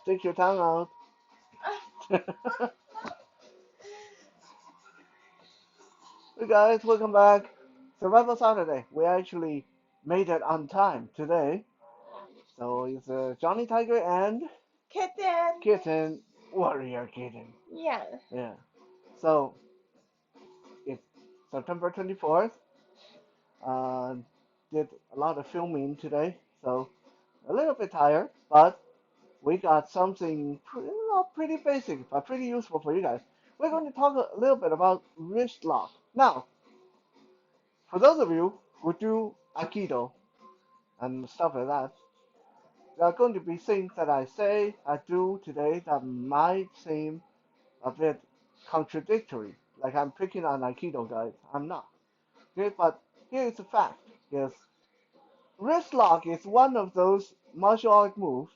Stick your tongue out. Hey guys, welcome back. Survival Saturday. We actually made it on time today. So it's Johnny Tiger and Kitten. Kitten, Warrior Kitten. Yeah. Yeah. So it's September 24th. Uh, did a lot of filming today, so a little bit tired, but we got something not pretty basic, but pretty useful for you guys. We're going to talk a little bit about wrist lock. Now, for those of you who do Aikido and stuff like that, there are going to be things that I say, I do today that might seem a bit contradictory. Like I'm picking on Aikido guys. I'm not. Okay, but here is the fact. Yes, wrist lock is one of those martial art moves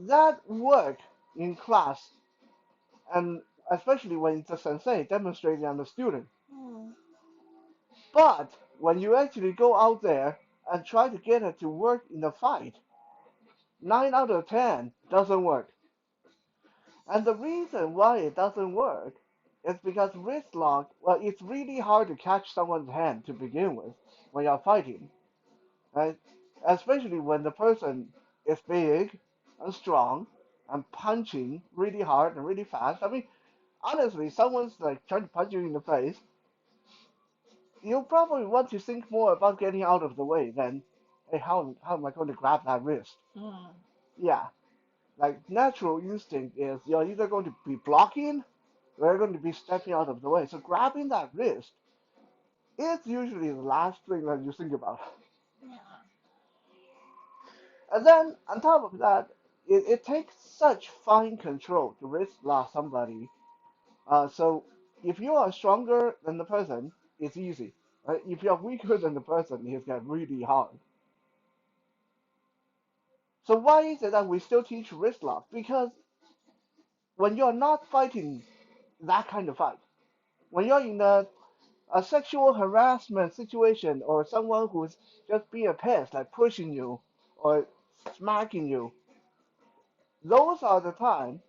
that work in class, and especially when it's a sensei demonstrating on the student. Mm. But when you actually go out there and try to get it to work in a fight, 9 out of 10 doesn't work. And the reason why it doesn't work is because wrist lock, well, it's really hard to catch someone's hand to begin with when you're fighting, right? Especially when the person is big and strong and punching really hard and really fast. I mean, honestly, someone's like trying to punch you in the face, you probably want to think more about getting out of the way than, hey, how am I going to grab that wrist? Mm. Yeah, like natural instinct is you're either going to be blocking or you're going to be stepping out of the way. So grabbing that wrist is usually the last thing that you think about. Yeah. And then on top of that, it takes such fine control to wrist lock somebody. So if you are stronger than the person, it's easy. Right? If you're weaker than the person, it's get really hard. So why is it that we still teach wrist lock? Because when you're not fighting that kind of fight, when you're in a sexual harassment situation or someone who's just being a pest, like pushing you or smacking you, those are the times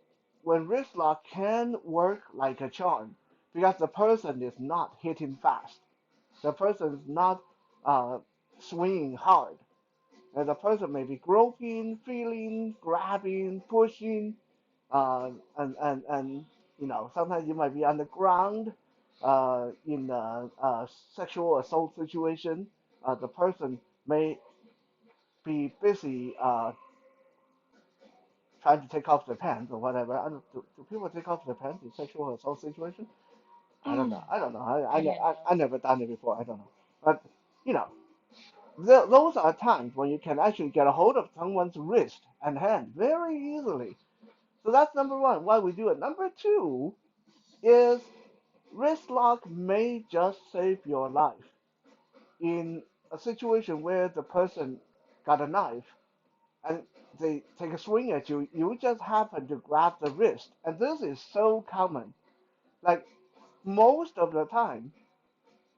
when wrist lock can work like a charm because the person is not hitting fast. The person is not uh, swinging hard. And the person may be groping, feeling, grabbing, pushing, and sometimes you might be on the ground in a sexual assault situation. The person may be busy trying to take off their pants or whatever. Do people take off their pants in sexual assault situation? I don't know. I don't know. I don't I know. never done it before. I don't know. But you know, those are times when you can actually get a hold of someone's wrist and hand very easily. So that's number one, why we do it. Number two is wrist lock may just save your life in a situation where the person got a knife and they take a swing at you. You just happen to grab the wrist, and this is so common. Like most of the time,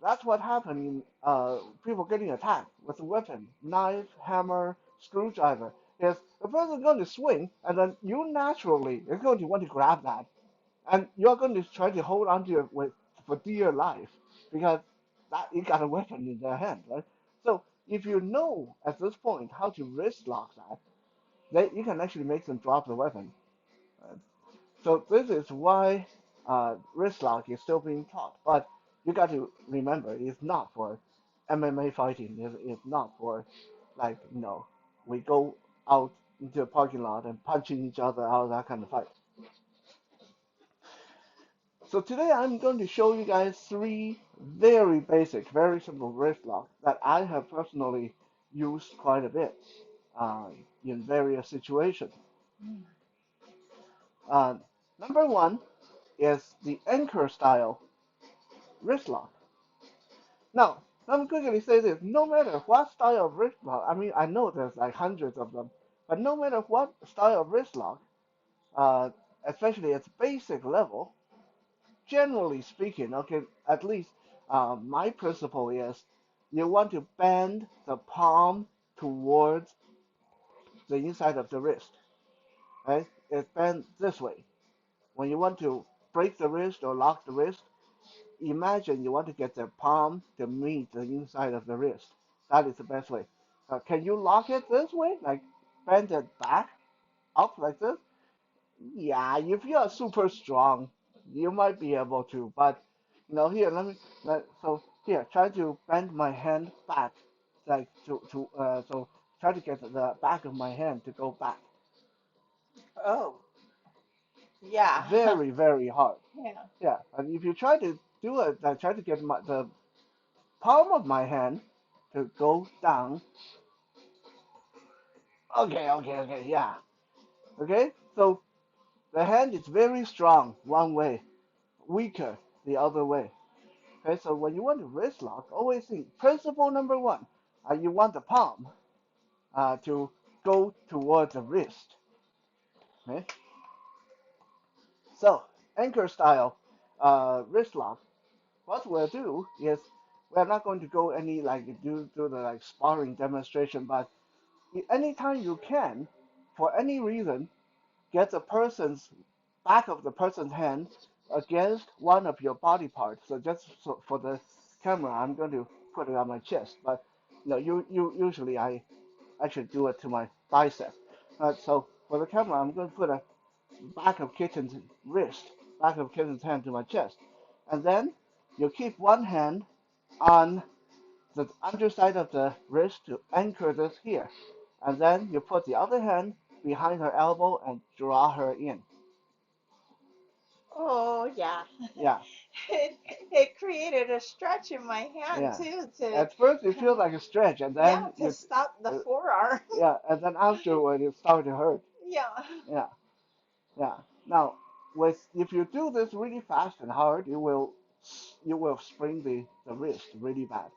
that's what happened in people getting attacked with a weapon, knife, hammer, screwdriver. Is the person going to swing, and then you naturally are going to want to grab that, and you're going to try to hold on to it with for dear life because that you got a weapon in their hand, right? So if you know at this point how to wrist lock that, then you can actually make them drop the weapon. Right? So this is why wrist lock is still being taught, but you got to remember it's not for MMA fighting. It's not for like we go out into a parking lot and punching each other out that kind of fight. So today I'm going to show you guys three very basic, very simple wrist locks that I have personally used quite a bit uh, in various situations. Mm. Uh, Number one is the anchor style wrist lock. Now, let me quickly say this. No matter what style of wrist lock, I mean, I know there's like hundreds of them, but no matter what style of wrist lock, uh, especially at basic level, generally speaking, okay, at least my principle is you want to bend the palm towards the inside of the wrist. right? It's bent this way. When you want to break the wrist or lock the wrist, imagine you want to get the palm to meet the inside of the wrist. That is the best way. Can you lock it this way? Like bend it back up like this? Yeah, if you are super strong, you might be able to. But here, so here, try to bend my hand back, like so try to get the back of my hand to go back. Oh, yeah. Very, very hard. Yeah. Yeah, and if you try to do it, like try to get the palm of my hand to go down. Okay, okay, okay, yeah. Okay, so the hand is very strong one way, weaker the other way. Okay, so when you want to wrist lock, always think principle number one, you want the palm to go towards the wrist. Okay, so anchor style wrist lock. What we'll do is we're not going to go any like do the like sparring demonstration, but anytime you can, for any reason, get the person's back of the person's hand against one of your body parts. So just so for the camera, I'm going to put it on my chest, but you usually I should do it to my bicep. So for the camera, I'm going to put a back of Kitten's wrist, back of Kitten's hand to my chest, and then you keep one hand on the underside of the wrist to anchor this here, and then you put the other hand behind her elbow and draw her in. Oh, yeah. Yeah, It created a stretch in my hand yeah. too to At first it feels kind of, like a stretch, and yeah, then to stop the uh, forearm. yeah, and then afterward it started to hurt. Yeah. Yeah, yeah. Now, with if you do this really fast and hard, you will sprain the wrist really bad.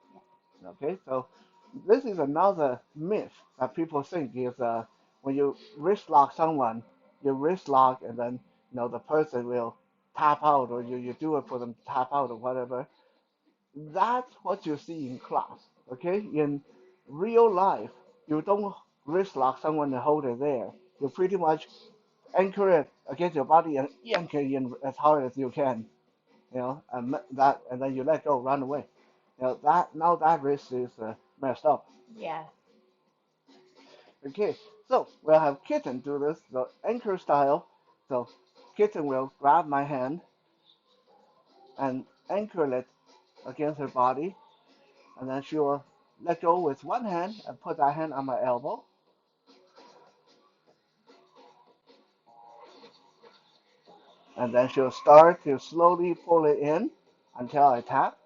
Okay, so this is another myth that people think is when you wrist lock someone, you wrist lock and then the person will tap out or you do it for them to tap out or whatever. That's what you see in class. Okay, in real life, you don't wrist lock someone and hold it there. You pretty much anchor it against your body and yank it in as hard as you can. And then you let go, run away. That now that wrist is messed up. Yeah. Okay, so we'll have Kitten do this the anchor style. So Kitten will grab my hand and anchor it against her body, and then she will let go with one hand and put that hand on my elbow, and then she'll start to slowly pull it in until I tap.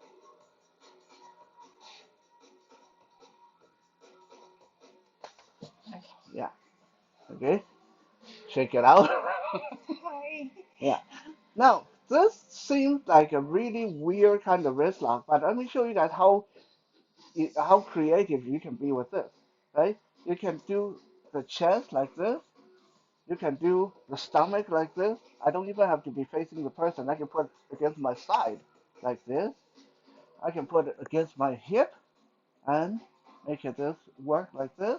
Okay. Yeah, okay, shake it out. Hi. Yeah. Now, this seems like a really weird kind of wrist lock, but let me show you guys how creative you can be with this, right? You can do the chest like this. You can do the stomach like this. I don't even have to be facing the person. I can put it against my side like this. I can put it against my hip and make it this work like this,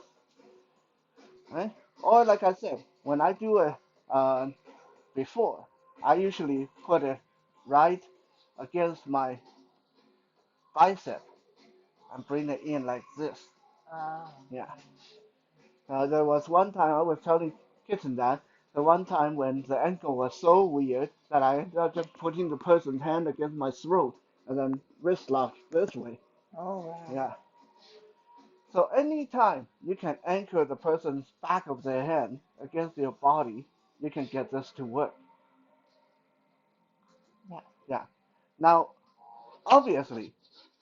right? Or like I said, when I do it before, I usually put it right against my bicep and bring it in like this. Oh. Yeah. There was one time I was telling Kitten that the one time when the ankle was so weird that I ended up just putting the person's hand against my throat and then wrist lock this way. Oh, wow. Yeah. So anytime you can anchor the person's back of their hand against your body, you can get this to work. Yeah. Yeah. Now, obviously,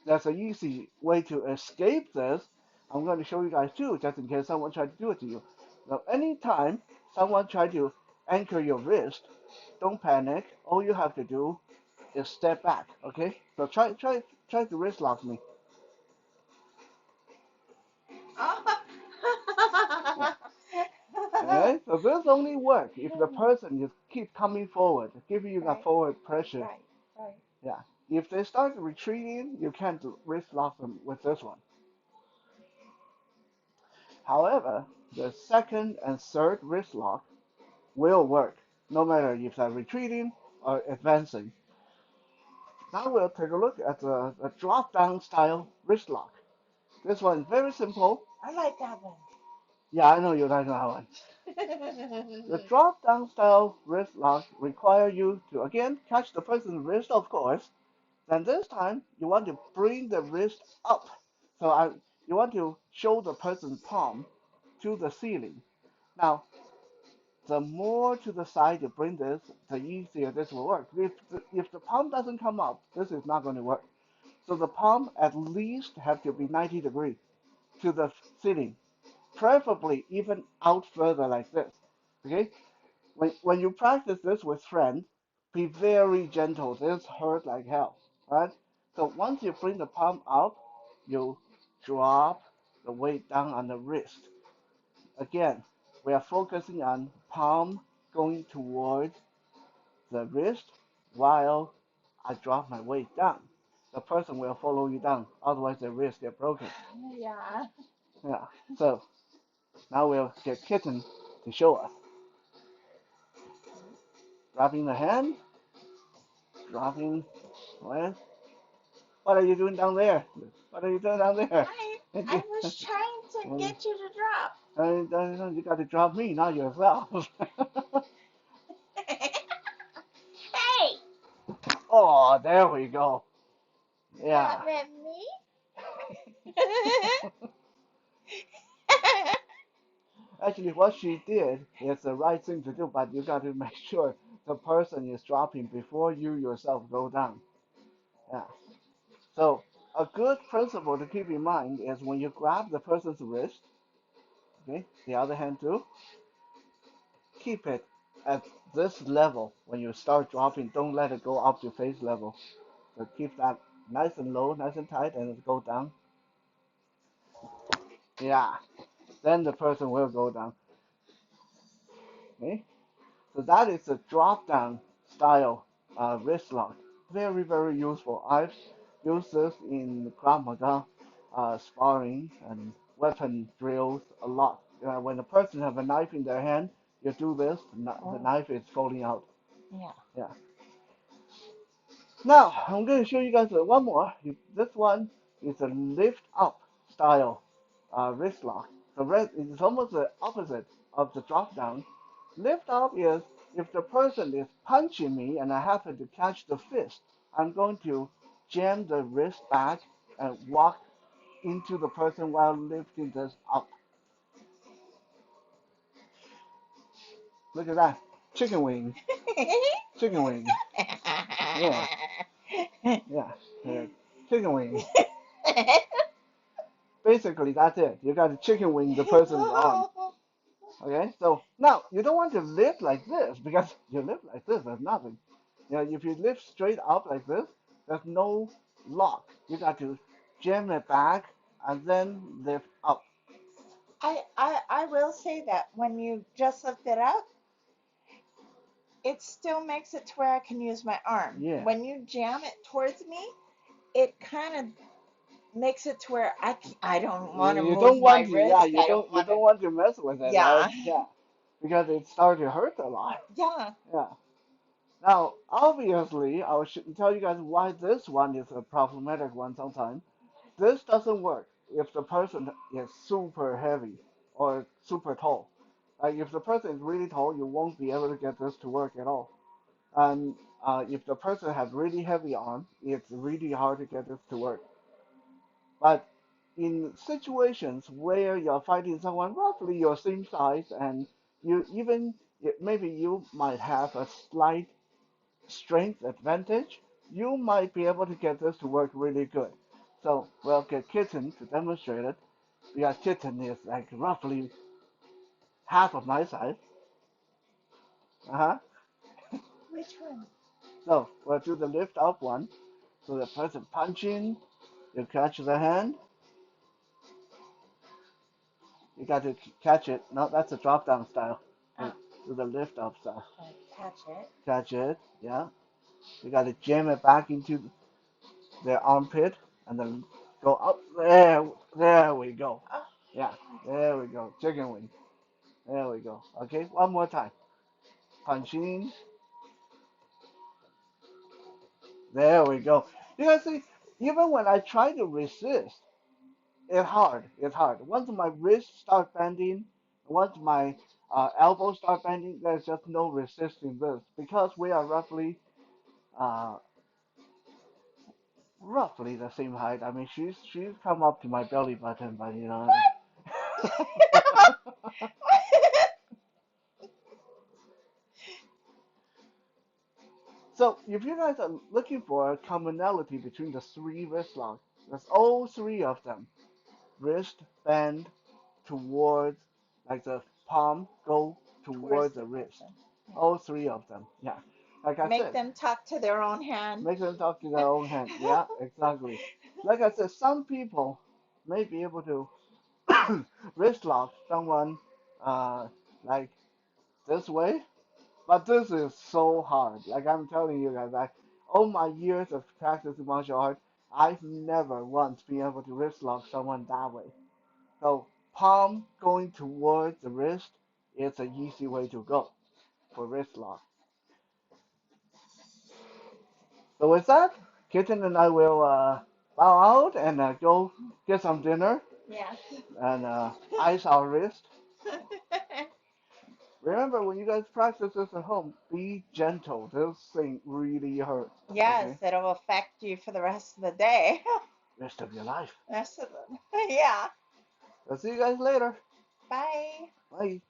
there's an easy way to escape this. I'm going to show you guys too, just in case someone tried to do it to you. Now, anytime someone tried to anchor your wrist, don't panic. All you have to do is step back. Okay? So try to wrist lock me. Yeah. Okay? So this only works if the person is keep coming forward, giving you that Right, forward pressure. right, right. Yeah. If they start retreating, you can't wrist lock them with this one. However, the second and third wrist lock will work, no matter if they're retreating or advancing. Now we'll take a look at the drop-down style wrist lock. This one is very simple. I like that one. Yeah, I know you like that one. The drop-down style wrist lock require you to again catch the person's wrist, of course. Then this time you want to bring the wrist up. You want to show the person's palm to the ceiling. Now, the more to the side you bring this, the easier this will work. If the palm doesn't come up, this is not going to work. So the palm at least have to be 90 degrees to the ceiling, preferably even out further like this. Okay? When you practice this with friends, be very gentle. This hurt like hell, right? So once you bring the palm up, you drop the weight down on the wrist. Again, we are focusing on palm going towards the wrist while I drop my weight down. The person will follow you down, otherwise the wrist get broken. Yeah. Yeah. So now we'll get Kitten to show us. Dropping the hand, dropping. Well, what are you doing down there? What are you doing down there? I was trying to get you to drop. You got to drop me, not yourself. Hey! Oh, there we go. Yeah. Not at me. Actually, what she did is the right thing to do, but you got to make sure the person is dropping before you yourself go down. Yeah. So a good principle to keep in mind is when you grab the person's wrist, okay, the other hand too, keep it at this level when you start dropping. Don't let it go up to face level. So keep that nice and low, nice and tight, and it go down. Yeah. Then the person will go down. Okay. So that is a drop down style wrist lock. Very, very useful. I've used this in Krav Maga sparring and weapon drills a lot. When a person have a knife in their hand, you do this, the knife is falling out. Yeah. Yeah. Now, I'm going to show you guys one more. This one is a lift up style wrist lock. It's almost the opposite of the drop down. Lift up is if the person is punching me and I happen to catch the fist, I'm going to jam the wrist back and walk into the person while lifting this up. Look at that. Chicken wing. Chicken wing. Yeah. Yeah. Chicken wing. Basically, that's it. You got to chicken wing the person's arm. Okay, so now you don't want to lift like this because you lift like this, there's nothing. If you lift straight up like this, there's no lock. You got to jam it back and then lift up. I will say that when you just lift it up, it still makes it to where I can use my arm. Yeah. When you jam it towards me, it kind of makes it to where I don't want to You move don't my want to, yeah, wrist. I don't you want to. don't want to mess with it, right? Yeah. Yeah, because it starts to hurt a lot. Yeah. Yeah. Now, obviously, I should tell you guys why this one is a problematic one sometimes. This doesn't work if the person is super heavy or super tall. Like if the person is really tall, you won't be able to get this to work at all. And if the person has really heavy arm, it's really hard to get this to work. But in situations where you're fighting someone roughly your same size and maybe you might have a slight strength advantage, you might be able to get this to work really good. So we'll get Kitten to demonstrate it because Kitten is like roughly half of my size. Uh-huh. Which one? So we'll do the lift up one. So the person punching, you catch the hand, you got to catch it. No, that's a drop down style. Oh, Do the lift up style. catch it. Catch it, yeah. You got to jam it back into their armpit and then go up there. There we go. Oh, Yeah, there we go. Chicken wing. There we go. Okay, one more time. punching. There we go. You guys see, even when I try to resist, it's hard. It's hard. Once my wrist start bending, once my elbow start bending, there's just no resisting this because we are uh, roughly the same height. I mean, she's come up to my belly button, but you know. So if you guys are looking for a commonality between the three wrist locks, there's all three of them. Wrist bend towards, like the palm go Towards towards the the wrist. person. Yeah. All three of them. Yeah. Like I Make said, them talk to their own hand. make them talk to their own hand. Yeah, exactly. Like I said, some people may be able to wrist lock someone uh, like this way, but this is so hard. Like I'm telling you guys, all my years of practicing martial arts, I've never once been able to wrist lock someone that way. So palm going towards the wrist is an easy way to go for wrist lock. So with that, Kitten and I will bow out and go get some dinner Yes. and ice our wrist. Remember, when you guys practice this at home, be gentle. This thing really hurts. Yes, Okay, it'll affect you for the rest of the day. rest of your life. Rest of the, yeah. I'll see you guys later. Bye. Bye.